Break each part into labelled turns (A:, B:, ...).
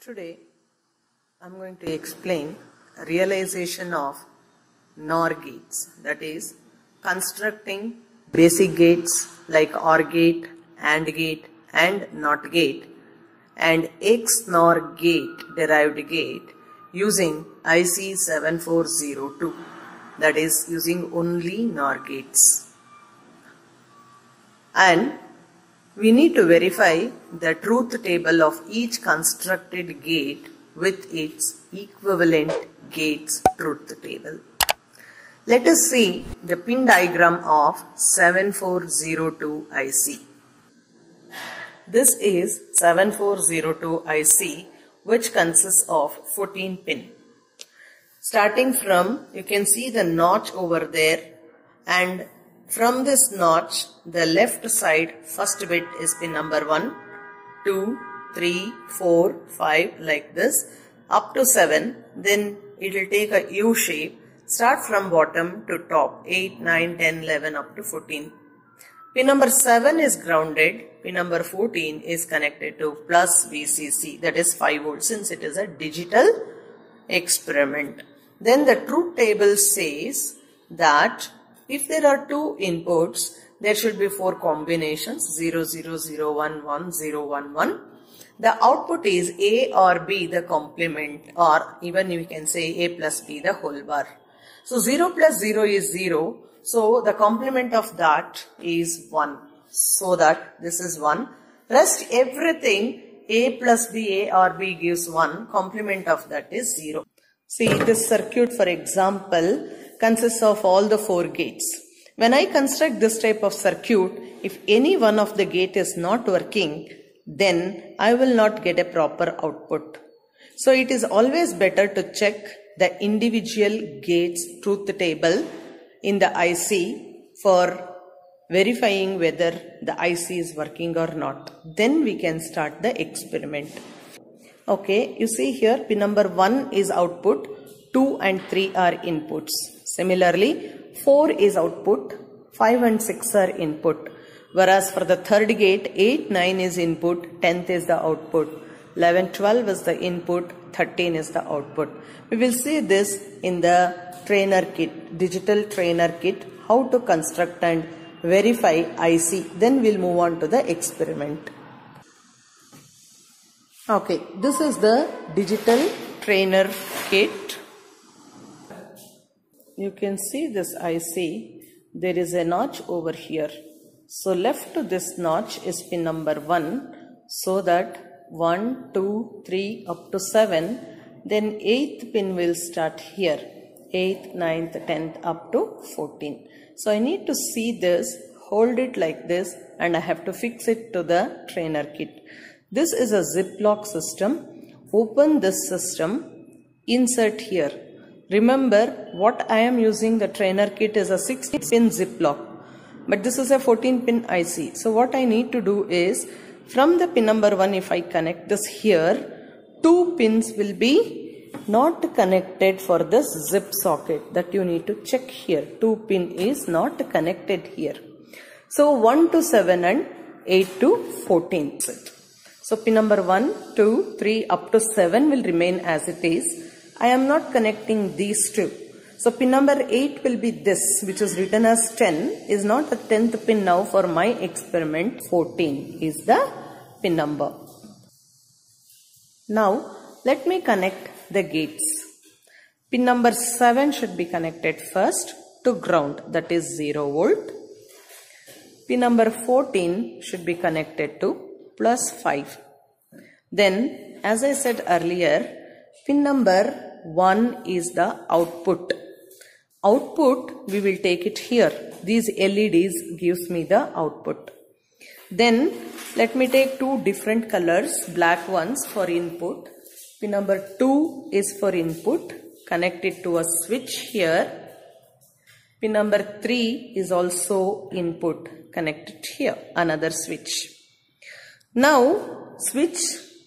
A: Today I'm going to explain realization of NOR gates, that is constructing basic gates like OR gate, AND gate and NOT gate and XNOR gate derived gate using IC 7402, that is using only NOR gates. And we need to verify the truth table of each constructed gate with its equivalent gates truth table. Let us see the pin diagram of 7402 IC. This is 7402 IC, which consists of 14 pin. Starting from, you can see the notch over there, and from this notch, the left side first bit is pin number 1, 2, 3, 4, 5 like this up to 7. Then it will take a U shape. Start from bottom to top, 8, 9, 10, 11 up to 14. Pin number 7 is grounded. Pin number 14 is connected to plus VCC, that is 5 volts, since it is a digital experiment. Then the truth table says that if there are two inputs, there should be 4 combinations, 0, 0, 0, 1, 1, 0, 1, 1. The output is A or B, the complement, or even we can say A plus B, the whole bar. So 0 plus 0 is 0. So the complement of that is 1. So that this is 1. Rest everything, A plus B, A or B gives 1. Complement of that is 0. See, this circuit, for example, consists of all the 4 gates. When I construct this type of circuit, if any one of the gate is not working, then I will not get a proper output. So it is always better to check the individual gates truth table in the IC for verifying whether the IC is working or not. Then we can start the experiment. Okay, you see here pin number 1 is output, 2 and 3 are inputs. Similarly, 4 is output, 5 and 6 are input. Whereas for the third gate, 8, 9 is input, 10th is the output, 11, 12 is the input, 13 is the output. We will see this in the trainer kit, digital trainer kit, how to construct and verify IC. Then we'll move on to the experiment. Okay, this is the digital trainer kit. You can see this IC, there is a notch over here. So left to this notch is pin number 1, so that 1, 2, 3 up to 7, then 8th pin will start here, 8th, 9th, 10th up to 14. So I need to see this, hold it like this, and I have to fix it to the trainer kit. This is a Ziploc system. Open this system, insert here. Remember, what I am using, the trainer kit, is a 16-pin Ziploc. But this is a 14-pin IC. So what I need to do is, from the pin number 1, if I connect this here, 2 pins will be not connected for this zip socket. That you need to check here. 2 pin is not connected here. So 1 to 7 and 8 to 14. So pin number 1, 2, 3 up to 7 will remain as it is. I am not connecting these two. So pin number 8 will be this, which is written as 10, is not the 10th pin now for my experiment. 14 is the pin number. Now let me connect the gates. Pin number 7 should be connected first to ground, that is 0 volt. Pin number 14 should be connected to plus 5. Then, as I said earlier, pin number 1 is the output. Output, we will take it here. These LEDs gives me the output. Then, let me take 2 different colors, black ones for input. Pin number 2 is for input, connected to a switch here. Pin number 3 is also input, connected here, another switch. Now, switch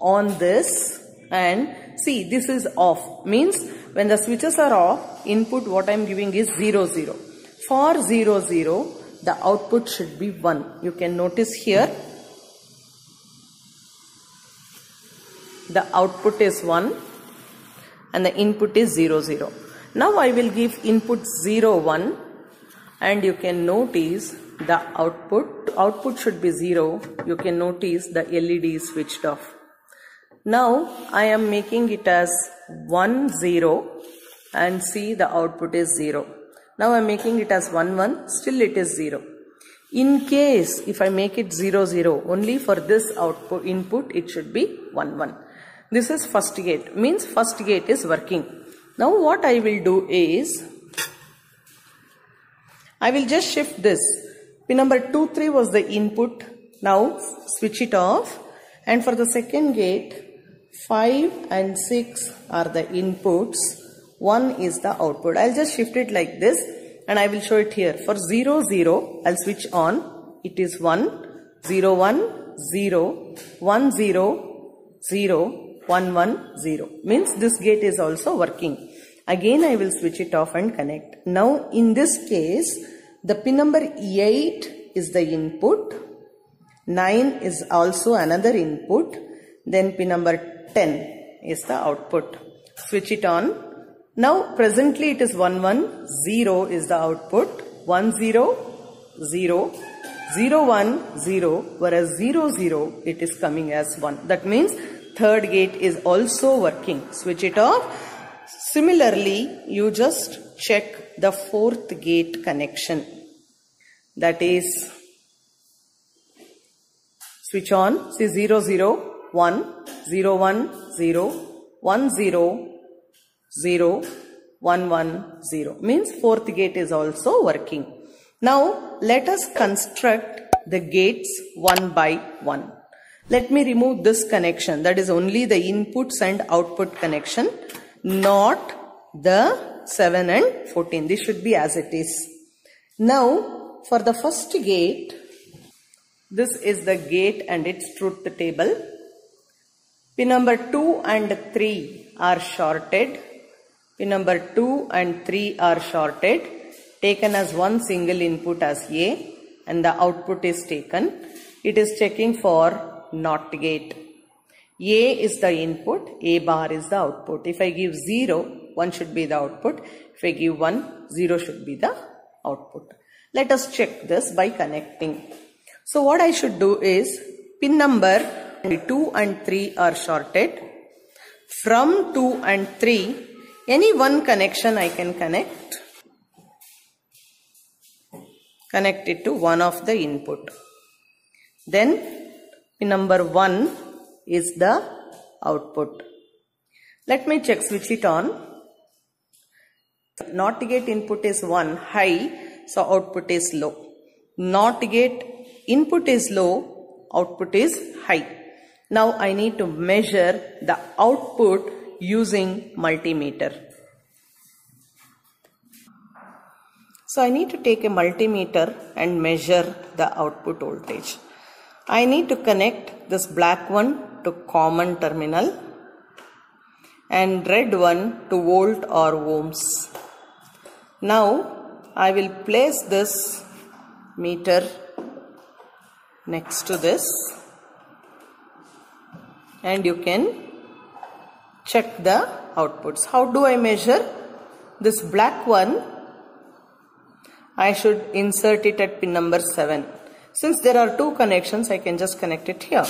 A: on this and see, this is off, means when the switches are off, input what I am giving is 0, 0. For 0, 0, the output should be 1. You can notice here the output is 1 and the input is 0, 0. Now I will give input 0, 1 and you can notice the output should be 0. You can notice the LED is switched off. Now I am making it as 1, 0 and see the output is 0. Now I am making it as 1, 1, still it is 0. In case if I make it 0, 0, only for this output input it should be 1, 1. This is first gate, means first gate is working. Now what I will do is, I will just shift this. Pin number 2, 3 was the input. Now switch it off. And for the second gate, 5 and 6 are the inputs. 1 is the output. I'll just shift it like this and I will show it here. For 0, 0, I'll switch on. It is 1, 0, 1, 0, 1, 0, 0, 1, 1, 0. Means this gate is also working. Again I will switch it off and connect. Now in this case, the pin number 8 is the input. 9 is also another input. Then pin number 10 is the output. Switch it on. Now presently it is 1, 1, 0 is the output. 1, 0, 0, 0, 1, 0, whereas 0, 0 it is coming as 1. That means third gate is also working. Switch it off. Similarly, you just check the fourth gate connection. That is, switch on. See 0, 0, 1, 0, 1, 0, 1, 0, 0, 1, 1, 0. Means fourth gate is also working. Now, let us construct the gates one by one. Let me remove this connection. That is only the inputs and output connection, not the 7 and 14. This should be as it is. Now, for the first gate, this is the gate and its truth table. Pin number 2 and 3 are shorted. Pin number 2 and 3 are shorted, taken as one single input as A, and the output is taken. It is checking for NOT gate. A is the input, A bar is the output. If I give 0, 1 should be the output. If I give 1, 0 should be the output. Let us check this by connecting. So what I should do is, pin number 2 and 3 are shorted. From 2 and 3, any one connection I can connect. Connect it to one of the input. Then pin number 1 is the output. Let me check, switch it on. NOT gate input is 1, high, so output is low. NOT gate input is low, output is high. Now I need to measure the output using multimeter. So I need to take a multimeter and measure the output voltage. I need to connect this black one to common terminal and red one to volt or ohms. Now I will place this meter next to this and you can check the outputs. How do I measure? This black one, I should insert it at pin number 7. Since there are two connections, I can just connect it here.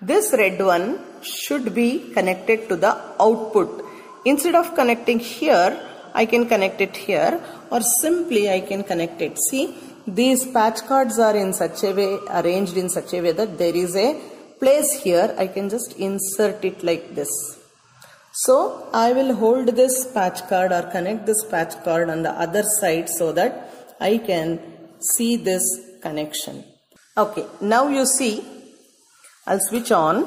A: This red one should be connected to the output. Instead of connecting here, I can connect it here, or simply I can connect it. See, these patch cards are in such a way, arranged in such a way that there is a place here. I can just insert it like this. So I will hold this patch card or connect this patch card on the other side so that I can see this connection. Okay, now you see, I'll switch on.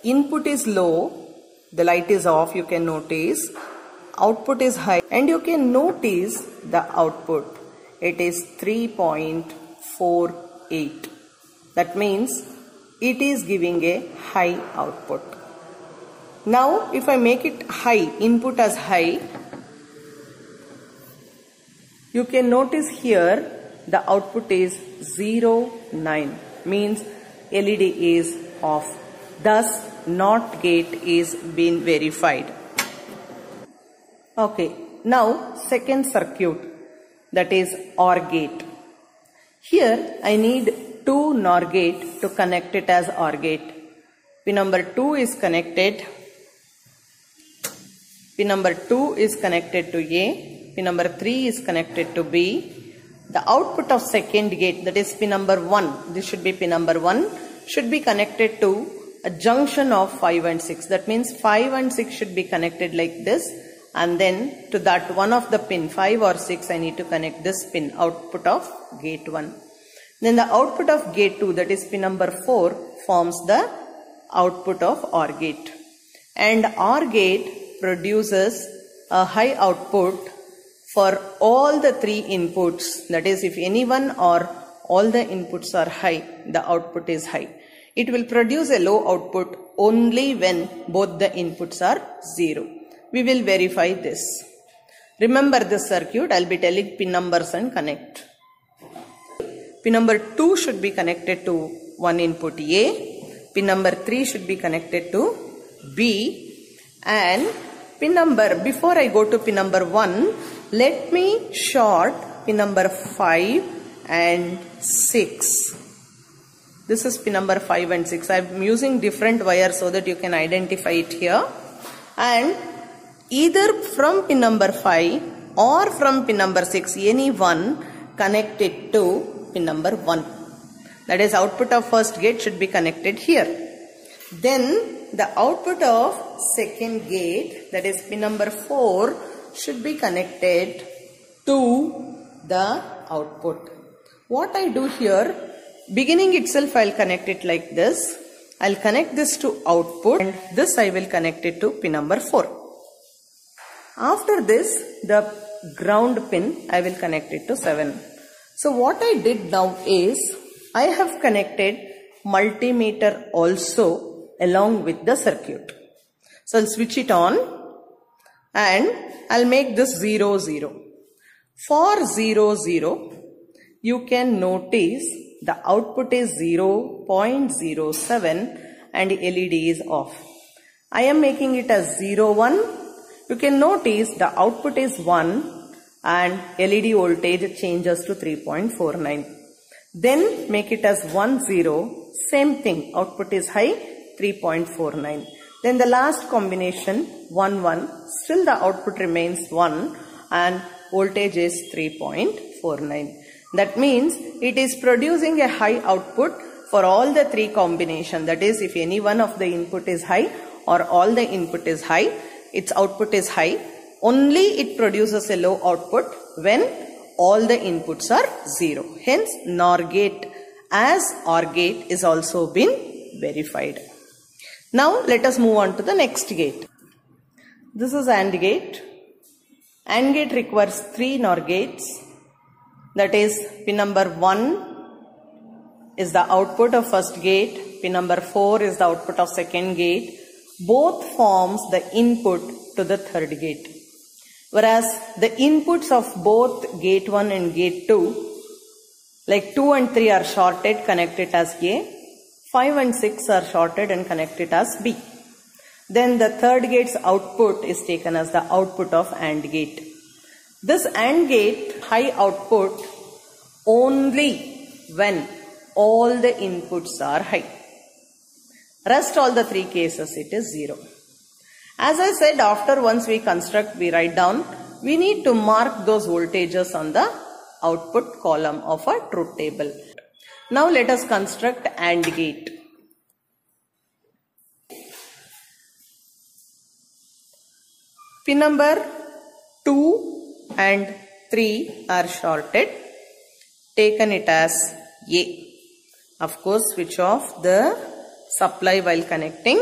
A: Input is low, the light is off, you can notice. Output is high and you can notice the output. It is 3.48. That means it is giving a high output. Now if I make it high, input as high, you can notice here the output is 0, 9, means LED is off. Thus, NOT gate is been verified. Okay, now second circuit, that is OR gate. Here I need two NOR gate to connect it as OR gate. Pin number 2 is connected. Pin number 2 is connected to A. Pin number 3 is connected to B. The output of second gate, that is pin number 1, this should be pin number 1, should be connected to a junction of 5 and 6. That means 5 and 6 should be connected like this, and then to that one of the pin 5 or 6 I need to connect this pin, output of gate 1. Then the output of gate 2, that is pin number 4, forms the output of OR gate. And OR gate produces a high output for all the three inputs. That is, if any one or all the inputs are high, the output is high. It will produce a low output only when both the inputs are 0. We will verify this. Remember this circuit, I will be telling pin numbers and connect. Pin number 2 should be connected to one input A. Pin number 3 should be connected to B. And pin number, before I go to pin number 1, let me short pin number 5 and 6. This is pin number 5 and 6. I am using different wires so that you can identify it here. And either from pin number 5 or from pin number 6, any one connected to pin number 1. That is, output of first gate should be connected here. Then the output of second gate, that is pin number 4, should be connected to the output. What I do here, beginning itself I will connect it like this. I will connect this to output and this I will connect it to pin number 4. After this, the ground pin I will connect it to 7. So what I did now is, I have connected multimeter also along with the circuit. So I will switch it on and I will make this 0, 0. For 0, 0, you can notice the output is 0.07 and LED is off. I am making it as 0, 1. You can notice the output is 1 and LED voltage changes to 3.49. Then make it as 1, 0. Same thing, output is high, 3.49. Then the last combination 1, 1, still the output remains 1 and voltage is 3.49. That means it is producing a high output for all the three combinations. That is, if any one of the input is high or all the input is high, its output is high. Only it produces a low output when all the inputs are 0. Hence, NOR gate as OR gate is also been verified. Now let us move on to the next gate. This is AND gate. AND gate requires 3 NOR gates. That is, pin number 1 is the output of first gate. Pin number 4 is the output of second gate. Both forms the input to the third gate. Whereas the inputs of both gate 1 and gate 2, like 2 and 3 are shorted, connected as A. 5 and 6 are shorted and connected as B. Then the third gate's output is taken as the output of AND gate. This AND gate high output only when all the inputs are high. Rest all the three cases it is 0. As I said, after once we construct, we write down, we need to mark those voltages on the output column of a truth table. Now let us construct AND gate. Pin number 2 and 3 are shorted. Taken it as A. Of course, switch off the supply while connecting.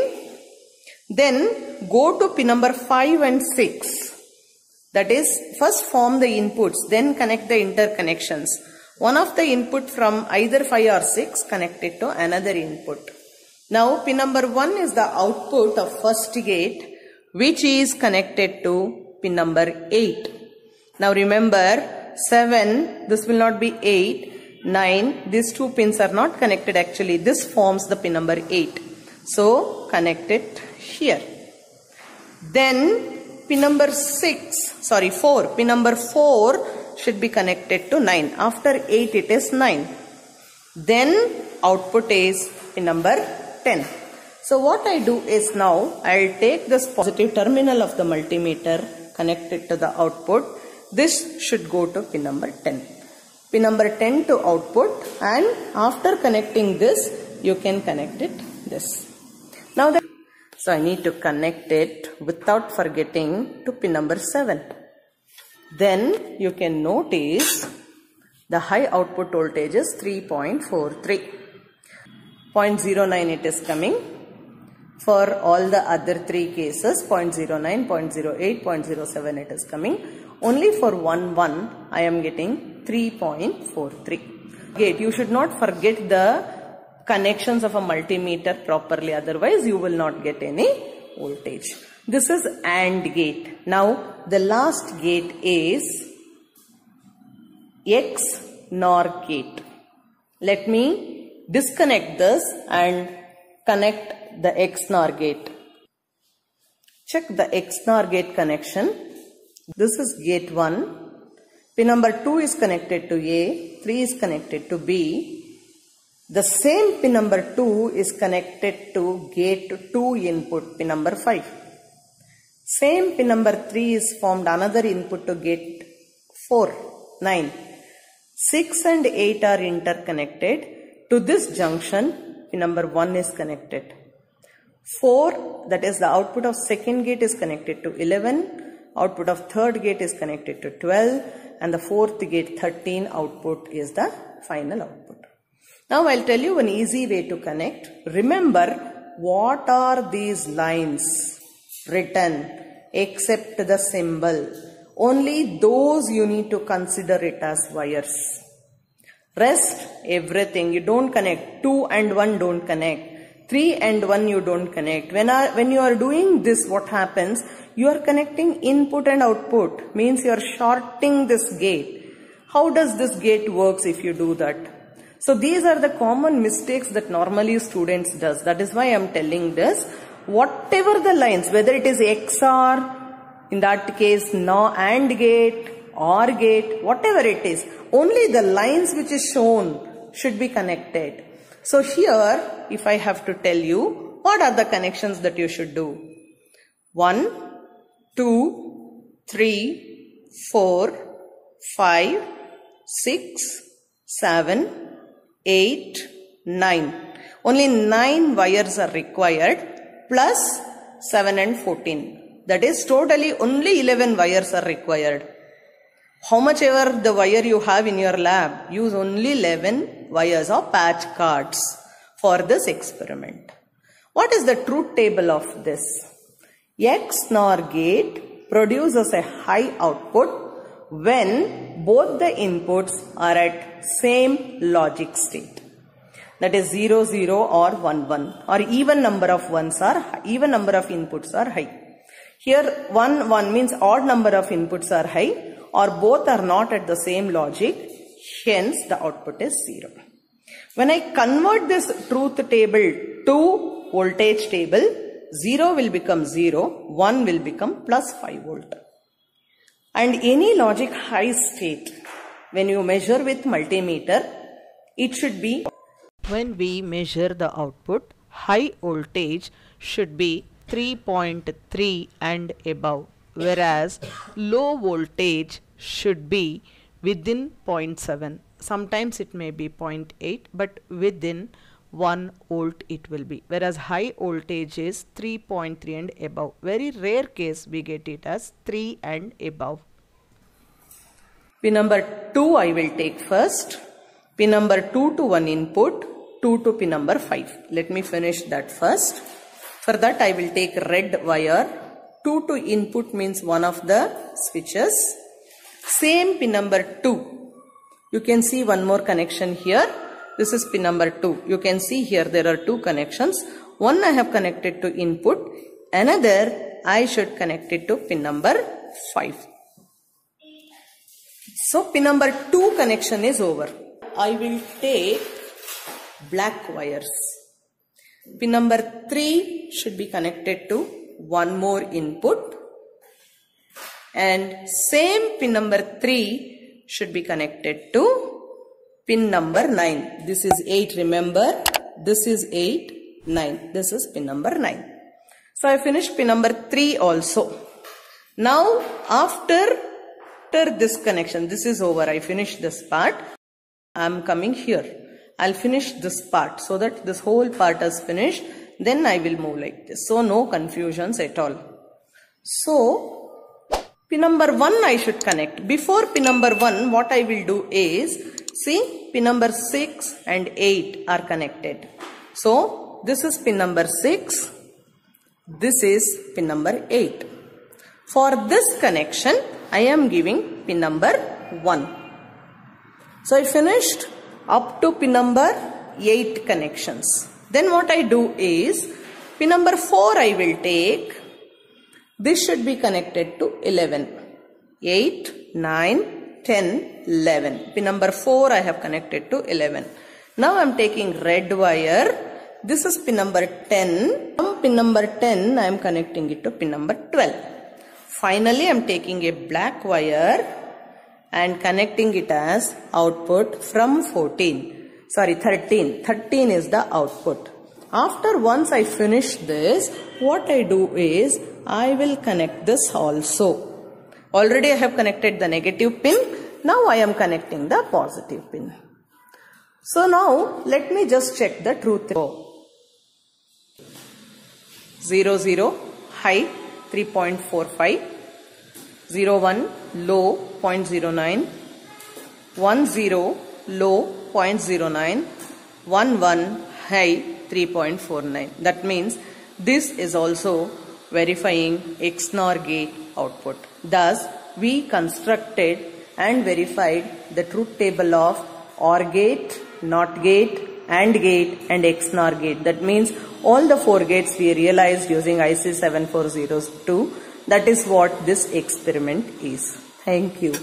A: Then go to pin number 5 and 6. That is, first form the inputs, then connect the interconnections. One of the input from either 5 or 6 connected to another input. Now pin number 1 is the output of first gate, which is connected to pin number 8. Now remember, 7, this will not be 8, 9, these two pins are not connected actually. This forms the pin number 8. So connect it here. Then pin number 4. Pin number 4 should be connected to 9. After 8 it is 9. Then output is pin number 10. So what I do is now I will take this positive terminal of the multimeter, connect it to the output. This should go to pin number 10. Pin number 10 to output, and after connecting this you can connect it this. Now so I need to connect it without forgetting to pin number 7. Then you can notice the high output voltage is 3.43. 0.09 it is coming. For all the other 3 cases, 0.09, 0.08, 0.07 it is coming. Only for 1 I am getting 3.43. Gate, you should not forget the connections of a multimeter properly, otherwise you will not get any voltage. This is AND gate. Now the last gate is XNOR gate. Let me disconnect this and connect the XNOR gate. Check the XNOR gate connection. This is gate 1. Pin number 2 is connected to A, 3 is connected to B. The same pin number 2 is connected to gate 2 input, pin number 5. Same pin number 3 is formed another input to gate 4, 9. 6 and 8 are interconnected. To this junction, pin number 1 is connected. 4, that is the output of second gate, is connected to 11. Output of third gate is connected to 12. And the fourth gate, 13, output is the final output. Now I'll tell you an easy way to connect. Remember, what are these lines written except the symbol? Only those you need to consider it as wires. Rest, everything, you don't connect. 2 and 1 don't connect. 3 and 1 you don't connect. When you are doing this, what happens? You are connecting input and output. Means you are shorting this gate. How does this gate works if you do that? So these are the common mistakes that normally students does. That is why I am telling this. Whatever the lines, whether it is XOR, in that case no AND gate, OR gate, whatever it is, only the lines which is shown should be connected. So here, if I have to tell you, what are the connections that you should do? 1, 2, 3, 4, 5, 6, 7, 8, 9. Only 9 wires are required plus 7 and 14. That is totally only 11 wires are required. How much ever the wire you have in your lab, use only 11 wires or patch cards for this experiment. What is the truth table of this? XNOR gate produces a high output when both the inputs are at same logic state. That is 0, 0 or 1, 1, or even number of ones are even number of inputs are high. Here 1, 1 means odd number of inputs are high, or both are not at the same logic, hence the output is 0. When I convert this truth table to voltage table, 0 will become 0, 1 will become plus 5 volt. And any logic high state, when you measure with multimeter, it should be, when we measure the output, high voltage should be 3.3 and above, whereas low voltage should be within 0.7. Sometimes it may be 0.8, but within 1 volt it will be, whereas high voltage is 3.3 and above. Very rare case we get it as 3 and above. Pin number 2 I will take first. Pin number 2 to 1 input, 2 to pin number 5. Let me finish that first. For that I will take red wire. 2 to input means one of the switches. Same pin number 2. You can see one more connection here. This is pin number 2. You can see here there are 2 connections. One I have connected to input. Another I should connect it to pin number 5. So pin number 2 connection is over. I will take black wires. Pin number 3 should be connected to one more input, and same pin number 3 should be connected to pin number 9. This is 8, remember, this is 8, 9. This is pin number 9. So I finished pin number 3 also. Now after this connection, this is over, I finished this part. I am coming here. I'll finish this part so that this whole part is finished. Then I will move like this. So no confusions at all. So pin number 1 I should connect. Before pin number 1, what I will do is, see, pin number 6 and 8 are connected. So this is pin number 6. This is pin number 8. For this connection, I am giving pin number 1. So I finished up to pin number 8 connections. Then what I do is, pin number 4 I will take. This should be connected to 11. 8, 9, 10, 11. Pin number 4 I have connected to 11. Now I am taking red wire. This is pin number 10. From pin number 10 I am connecting it to pin number 12. Finally I am taking a black wire and connecting it as output from 13. 13 is the output. After once I finish this, what I do is, I will connect this also. Already I have connected the negative pin. Now I am connecting the positive pin. So now let me just check the truth. 0, 0, high 3.45, 0, 1, low 0.09, 1, 0, low 0.09, 1, 1, high 3.49. That means this is also verifying XNOR gate output. Thus, we constructed and verified the truth table of OR gate, NOT gate, AND gate and XNOR gate. That means all the 4 gates we realized using IC 7402. That is what this experiment is. Thank you.